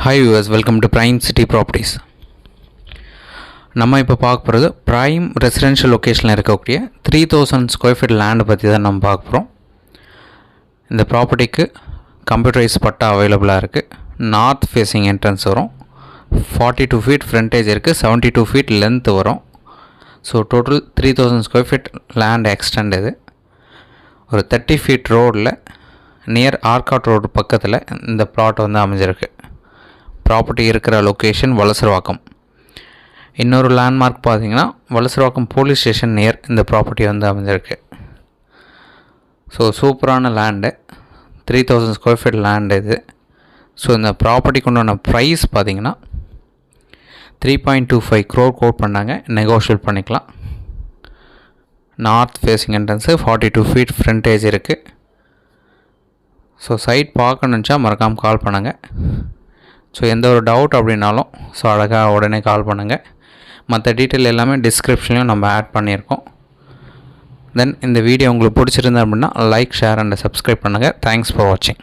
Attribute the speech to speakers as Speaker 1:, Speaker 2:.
Speaker 1: Hi viewers, welcome to prime city properties. நம்ம இப்போ பார்க்க போகிறது ப்ரைம் ரெசிடென்ஷியல் லொக்கேஷனில் இருக்கக்கூடிய 3000 ஸ்கொயர் ஃபீட் லேண்டு பற்றி தான் நம்ம பார்க்க போகிறோம். இந்த ப்ராப்பர்ட்டிக்கு கம்ப்யூட்டரைஸ் பட்டா அவைலபிளாக இருக்குது. நார்த் ஃபேஸிங் என்ட்ரன்ஸ் வரும். 42 ஃபீட் ஃப்ரண்டேஜ் இருக்குது. 72 ஃபீட் லென்த் வரும். So total 3000 square feet land extent இது. ஒரு 30 ஃபீட் ரோடில் நியர் ஆர்காட் ரோடு பக்கத்தில் இந்த பிளாட் வந்து அமைஞ்சிருக்கு. ப்ராப்பர்ட்டி இருக்கிற லொக்கேஷன் வலசரவாக்கம். இன்னொரு லேண்ட்மார்க் பார்த்தீங்கன்னா வலசரவாக்கம் போலீஸ் ஸ்டேஷன் நியர் இந்த ப்ராப்பர்ட்டி வந்து அமைஞ்சிருக்கு. ஸோ சூப்பரான லேண்டு, 3000 ஸ்கொயர் ஃபீட் லேண்டு இது. ஸோ இந்த ப்ராப்பர்ட்டிக்கு உண்டான ப்ரைஸ் பார்த்தீங்கன்னா 3.25 crore கோட் பண்ணாங்க. நெகோஷியேட் பண்ணிக்கலாம். North facing entrance, 42 feet frontage இருக்குது. ஸோ சைட் பார்க்கணுச்சா மறக்காமல் கால் பண்ணுங்கள். ஸோ எந்த ஒரு டவுட் அப்படின்னாலும் ஸோ அழகாக உடனே கால் பண்ணுங்கள். மற்ற டீட்டெயில் எல்லாமே டிஸ்கிரிப்ஷன்லையும் நம்ம ஆட் பண்ணியிருக்கோம். தென் இந்த வீடியோ உங்களுக்கு பிடிச்சிருந்தா அப்படின்னா லைக், ஷேர் அண்ட் சப்ஸ்கிரைப் பண்ணுங்கள். தேங்க்ஸ் ஃபார் வாட்சிங்.